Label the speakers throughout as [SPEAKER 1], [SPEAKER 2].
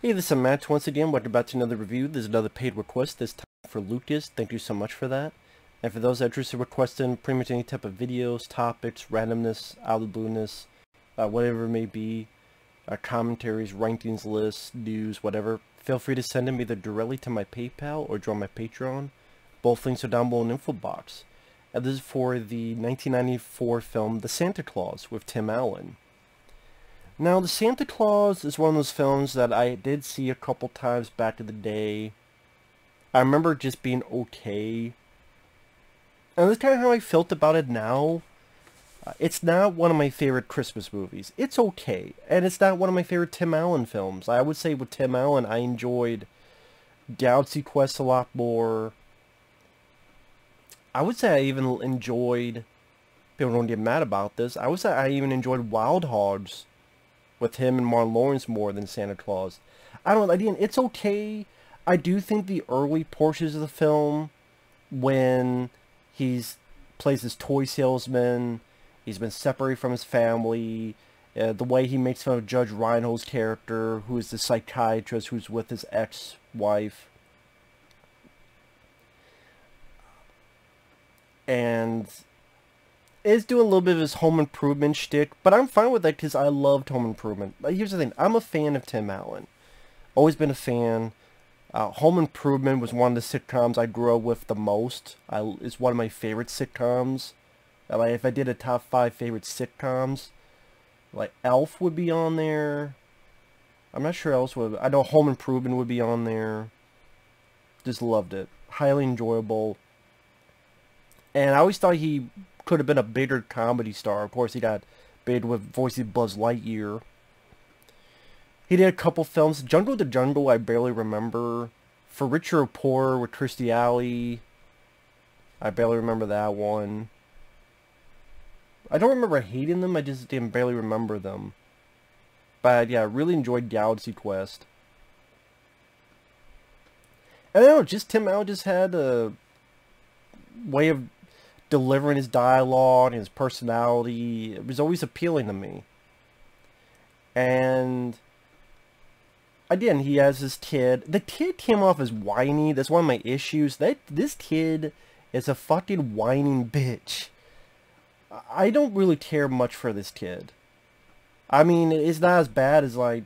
[SPEAKER 1] Hey, this is Matt once again. Welcome back to another review. There's another paid request, this time for Lucas. Thank you so much for that. And for those that are interested in requesting pretty much any type of videos, topics, randomness, out of the blueness, whatever it may be, commentaries, rankings, lists, news, whatever, feel free to send them either directly to my PayPal or join my Patreon. Both links are down below in the info box. And this is for the 1994 film The Santa Claus with Tim Allen. Now, The Santa Claus is one of those films that I did see a couple times back in the day. I remember just being okay. And that's kind of how I felt about it now. It's not one of my favorite Christmas movies. It's okay. And it's not one of my favorite Tim Allen films. I would say with Tim Allen, I enjoyed Galaxy Quest a lot more. I would say I even enjoyed... People don't get mad about this. I would say I even enjoyed Wild Hogs with him and Martin Lawrence more than Santa Claus. I don't know, again, it's okay. I do think the early portions of the film, when he's plays his toy salesman, he's been separated from his family, the way he makes fun of Judge Reinhold's character, who is the psychiatrist who's with his ex-wife, and is doing a little bit of his Home Improvement shtick, but I'm fine with that because I loved Home Improvement. Like, here's the thing, I'm a fan of Tim Allen. Always been a fan. Home Improvement was one of the sitcoms I grew up with the most. It's one of my favorite sitcoms. Like, if I did a top 5 favorite sitcoms, like Elf would be on there. I'm not sure else would. I know Home Improvement would be on there. Just loved it. Highly enjoyable. And I always thought he could have been a bigger comedy star. Of course, he got big with voicing Buzz Lightyear. He did a couple films. Jungle to Jungle, I barely remember. For Richer or Poorer with Kirstie Alley, I barely remember that one. I don't remember hating them, I just didn't barely remember them. But yeah, I really enjoyed Galaxy Quest. And I don't know, just Tim Allen just had a way of delivering his dialogue and his personality. It was always appealing to me. And again, he has his kid. The kid came off as whiny. That's one of my issues. This kid is a fucking whining bitch. I don't really care much for this kid. I mean, it's not as bad as like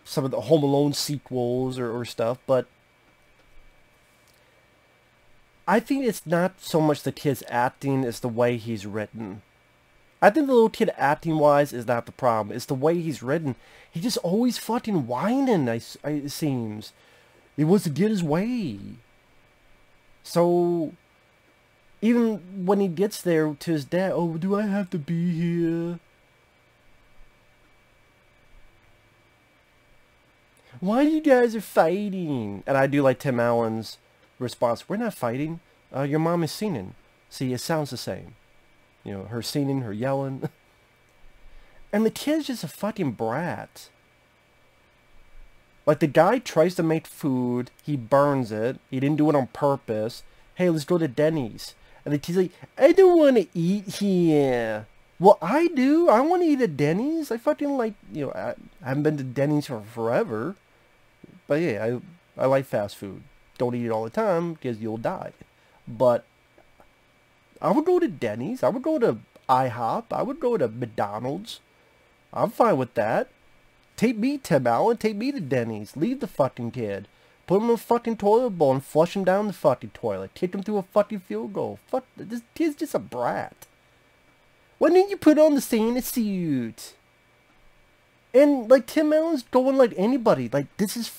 [SPEAKER 1] some of the Home Alone sequels or stuff, but I think it's not so much the kid's acting, it's the way he's written. I think the little kid acting-wise is not the problem. It's the way he's written. He's just always fucking whining, it seems. He wants to get his way. So, even when he gets there to his dad, oh, do I have to be here? Why you guys are fighting? And I do like Tim Allen's response, we're not fighting. Your mom is singing. See, it sounds the same. You know, her singing, her yelling. And the kid's just a fucking brat. Like, the guy tries to make food. He burns it. He didn't do it on purpose. Hey, let's go to Denny's. And the kid's like, I don't want to eat here. Well, I do. I want to eat at Denny's. I fucking like, you know, I haven't been to Denny's for forever. But yeah, I like fast food. Don't eat it all the time because you'll die. But I would go to Denny's. I would go to IHOP. I would go to McDonald's. I'm fine with that. Take me, Tim Allen. Take me to Denny's. Leave the fucking kid. Put him in a fucking toilet bowl and flush him down the fucking toilet. Kick him through a fucking field goal. Fuck, this kid's just a brat. Why didn't you put on the Santa suit? And, like, Tim Allen's going like anybody. Like, this is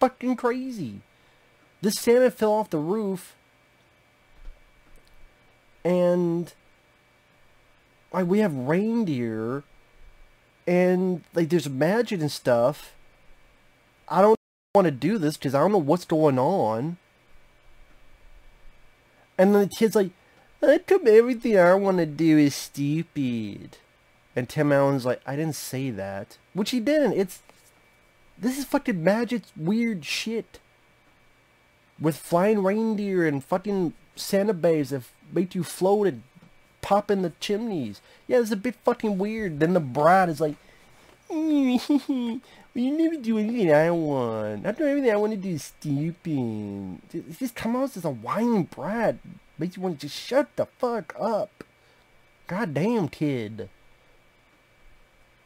[SPEAKER 1] fucking crazy. This Santa fell off the roof, and like we have reindeer, and like there's magic and stuff. I don't want to do this because I don't know what's going on. And then the kid's like, how come everything I want to do is stupid? And Tim Allen's like, I didn't say that. Which he didn't. This is fucking magic weird shit. With flying reindeer and fucking Santa bays that make you float and pop in the chimneys. Yeah, it's a bit fucking weird. Then the brat is like, You never do anything I want. Not doing everything I want to do is stupid. This come out as a whining brat. Makes you want to just shut the fuck up. Goddamn, kid.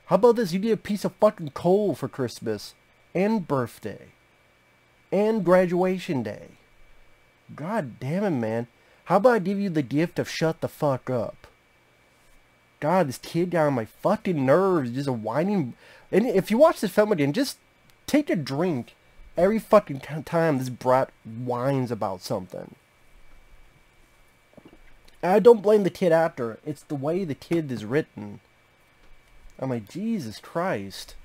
[SPEAKER 1] How about this? You get a piece of fucking coal for Christmas. And birthday. And graduation day. God damn it, man. How about I give you the gift of shut the fuck up? God, this kid got on my fucking nerves. Just a whining... And if you watch this film again, just take a drink every fucking time this brat whines about something. And I don't blame the kid after. It's the way the kid is written. I'm like, Jesus Christ.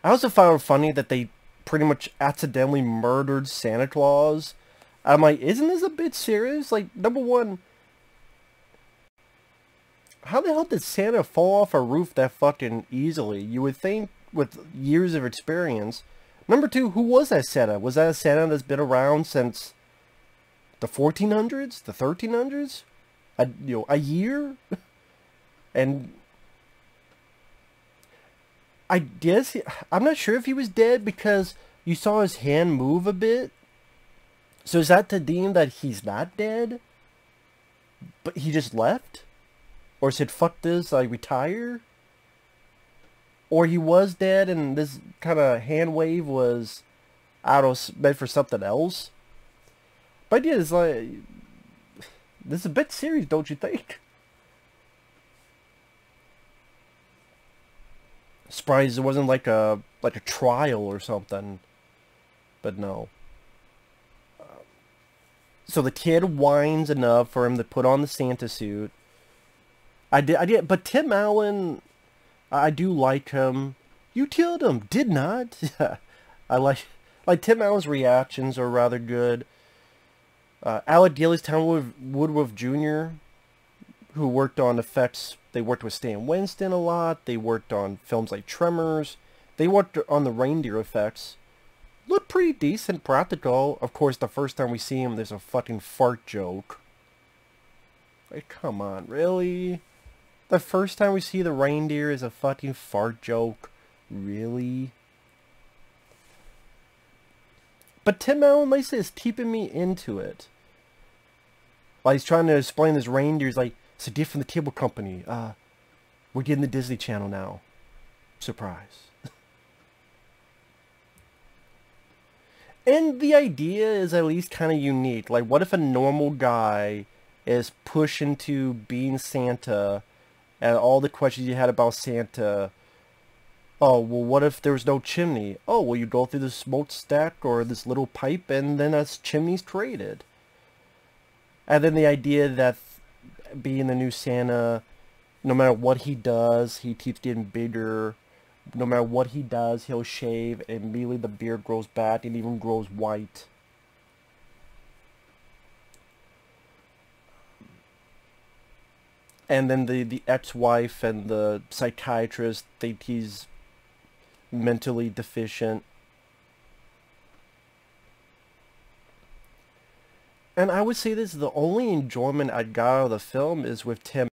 [SPEAKER 1] I also found it funny that they pretty much accidentally murdered Santa Claus. I'm like, isn't this a bit serious? Like, number one, how the hell did Santa fall off a roof that fucking easily? You would think with years of experience. Number two, who was that Santa? Was that a Santa that's been around since the 1400s? The 1300s? A year? And I guess, I'm not sure if he was dead because you saw his hand move a bit. So is that to deem that he's not dead? But he just left? Or said, fuck this, I retire? Or he was dead and this kind of hand wave was, I don't know, meant for something else? But yeah, it's like, this is a bit serious, don't you think? Surprised it wasn't like a trial or something. But no. So the kid whines enough for him to put on the Santa suit. I did, but Tim Allen, I do like him. You killed him, did not. I like Tim Allen's reactions are rather good. Alec Daly's Tom Woodruff Jr., who worked on effects. They worked with Stan Winston a lot. They worked on films like Tremors. They worked on the reindeer effects. Look pretty decent, practical. Of course, the first time we see him, there's a fucking fart joke. Like, come on, really? The first time we see the reindeer is a fucking fart joke? Really? But Tim Allen, like I said, is keeping me into it. Like, he's trying to explain this reindeer. He's like, it's a gift from the cable company. We're getting the Disney Channel now. Surprise. And the idea is at least kind of unique. Like, what if a normal guy is pushed into being Santa, and all the questions you had about Santa, oh, well, what if there was no chimney? Oh, well, you go through the smokestack or this little pipe, and then a chimney's created. And then the idea that being the new Santa, no matter what he does, he keeps getting bigger. No matter what he does, he'll shave, and immediately the beard grows back and even grows white. And then the ex-wife and the psychiatrist think he's mentally deficient. And I would say this, the only enjoyment I got out of the film is with Tim's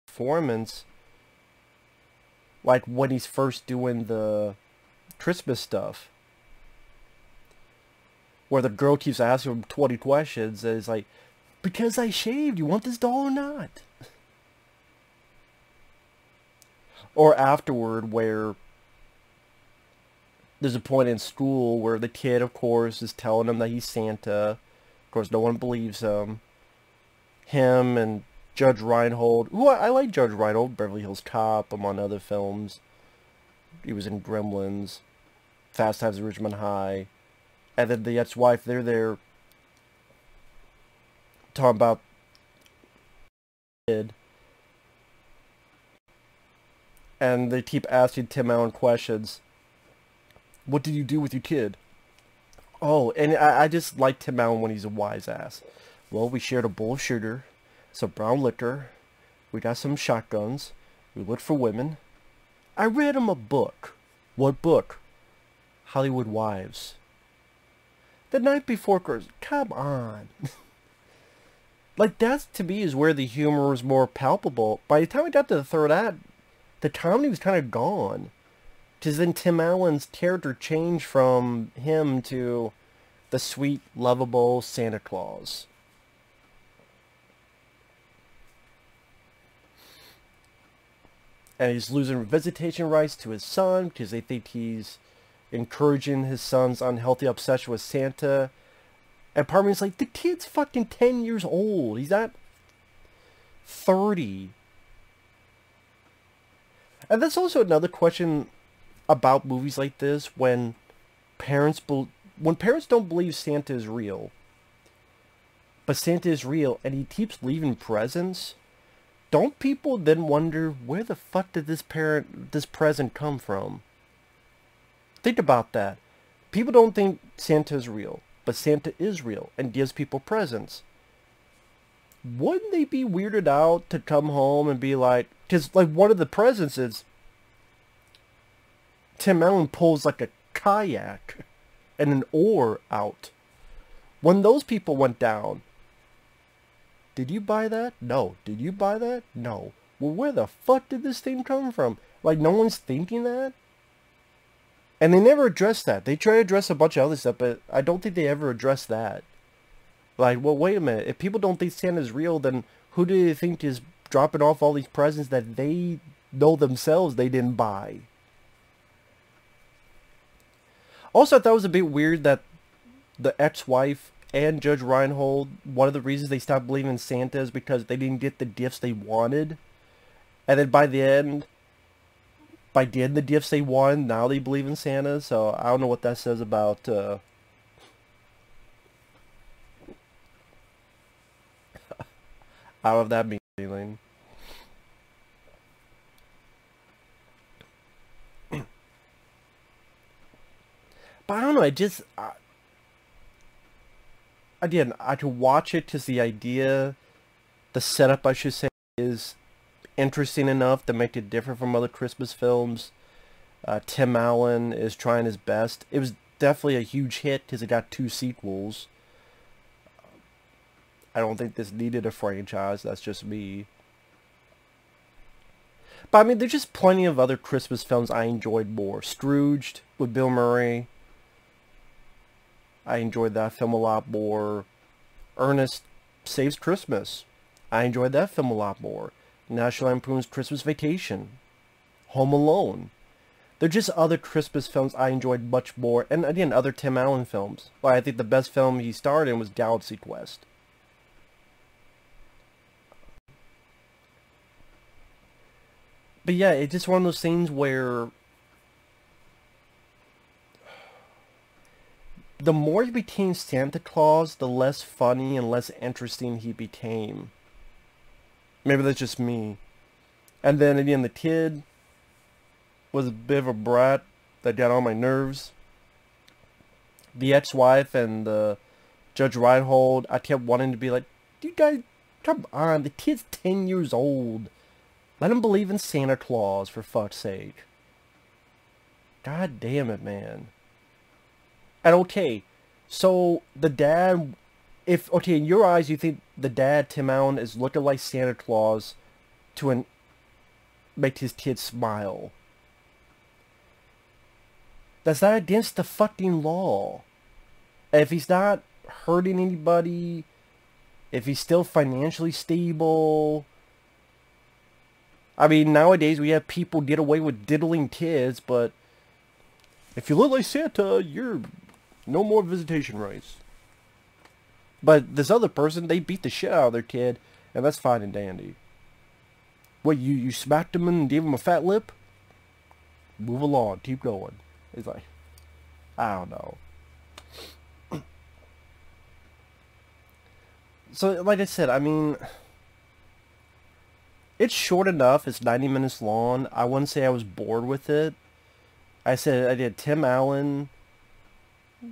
[SPEAKER 1] performance. Like when he's first doing the Christmas stuff. Where the girl keeps asking him 20 questions and it's like, because I shaved, you want this doll or not? Or afterward where there's a point in school where the kid, of course, is telling him that he's Santa. Of course, no one believes him. Him and Judge Reinhold, who I like Judge Reinhold, Beverly Hills Cop, among other films. He was in Gremlins, Fast Times at Ridgemont High. And then the ex-wife, they're there talking about kid. And they keep asking Tim Allen questions. What did you do with your kid? Oh, and I just like Tim Allen when he's a wise ass. Well, we shared a bowl of sugar, some brown liquor, we got some shotguns, we looked for women. I read him a book. What book? Hollywood Wives. The night before Christmas. Come on. Like, that to me is where the humor is more palpable. By the time we got to the third act, the comedy was kind of gone. Because then Tim Allen's character changed from him to the sweet, lovable Santa Claus. And he's losing visitation rights to his son because they think he's encouraging his son's unhealthy obsession with Santa. And part of me is like, the kid's fucking 10 years old. He's not 30. And that's also another question about movies like this, when parents don't believe Santa is real, but Santa is real and he keeps leaving presents. Don't people then wonder, where the fuck did this present come from? Think about that. People don't think Santa is real, but Santa is real and gives people presents. Wouldn't they be weirded out to come home and be like, because like one of the presents is Tim Allen pulls like a kayak and an oar out. When those people went down, did you buy that? No. Did you buy that? No. Well, where the fuck did this thing come from? Like, no one's thinking that? And they never addressed that. They try to address a bunch of other stuff, but I don't think they ever addressed that. Like, well, wait a minute. If people don't think Santa's real, then who do they think is dropping off all these presents that they know themselves they didn't buy? Also, I thought it was a bit weird that the ex-wife and Judge Reinhold, one of the reasons they stopped believing in Santa is because they didn't get the gifts they wanted. And then by the end, by getting the gifts they wanted, now they believe in Santa. So I don't know what that says about I don't know if that means anything. But I don't know, again, I could watch it because the idea, the setup I should say, is interesting enough to make it different from other Christmas films. Tim Allen is trying his best. It was definitely a huge hit because it got 2 sequels. I don't think this needed a franchise, that's just me. But I mean, there's just plenty of other Christmas films I enjoyed more. Scrooged with Bill Murray. I enjoyed that film a lot more. Ernest Saves Christmas. I enjoyed that film a lot more. National Lampoon's Christmas Vacation. Home Alone. They're just other Christmas films I enjoyed much more. And again, other Tim Allen films. Like, I think the best film he starred in was Galaxy Quest. But yeah, it's just one of those things where the more he became Santa Claus, the less funny and less interesting he became. Maybe that's just me. And then again, the kid was a bit of a brat that got on my nerves. The ex-wife and the Judge Reinhold, I kept wanting to be like, you guys, come on, the kid's 10 years old. Let him believe in Santa Claus, for fuck's sake. God damn it, man. And okay, so the dad, okay, in your eyes you think the dad, Tim Allen, is looking like Santa Claus to make his kid smile. That's not against the fucking law. If he's not hurting anybody, if he's still financially stable. I mean, nowadays we have people get away with diddling kids, but if you look like Santa, you're no more visitation rights. But this other person, they beat the shit out of their kid, and that's fine and dandy. What, you smacked him and gave him a fat lip? Move along, keep going. It's like, I don't know. So, like I said, I mean, it's short enough. It's 90 minutes long. I wouldn't say I was bored with it. I said I did Tim Allen.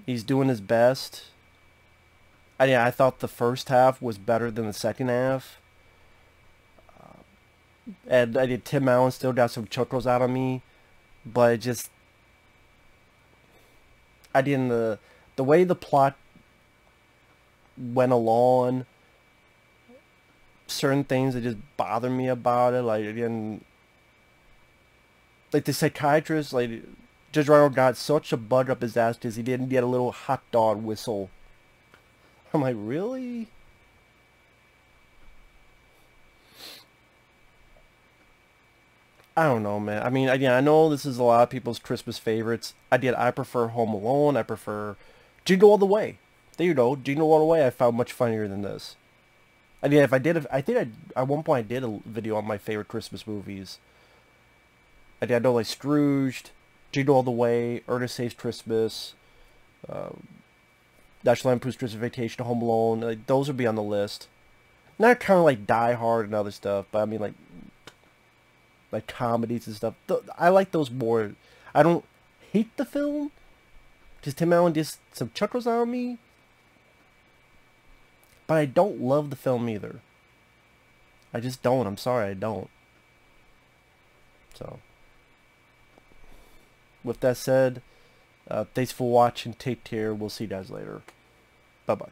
[SPEAKER 1] He's doing his best. I thought the first half was better than the second half. And I did Tim Allen still got some chuckles out of me. But it just, I didn't, the way the plot went along, certain things that just bother me about it, like, again, like the psychiatrist, like, Judge Reinhold got such a bug up his ass because he didn't get a little hot dog whistle. I'm like, really? I don't know, man. I mean, again, I know this is a lot of people's Christmas favorites. I prefer Home Alone. I prefer Jingle All the Way. There you go. Jingle All the Way I found much funnier than this. I mean, I think at one point I did a video on my favorite Christmas movies. I know like Scrooged, Jingle All the Way, Ernest Saves Christmas, National Lampoon's Christmas Vacation, Home Alone. Like, those would be on the list. Not kind of like Die Hard and other stuff, but I mean like comedies and stuff. I like those more. I don't hate the film, because Tim Allen gets some chuckles out of me, but I don't love the film either. I just don't. I'm sorry, I don't. So, with that said, thanks for watching. Take care. We'll see you guys later. Bye-bye.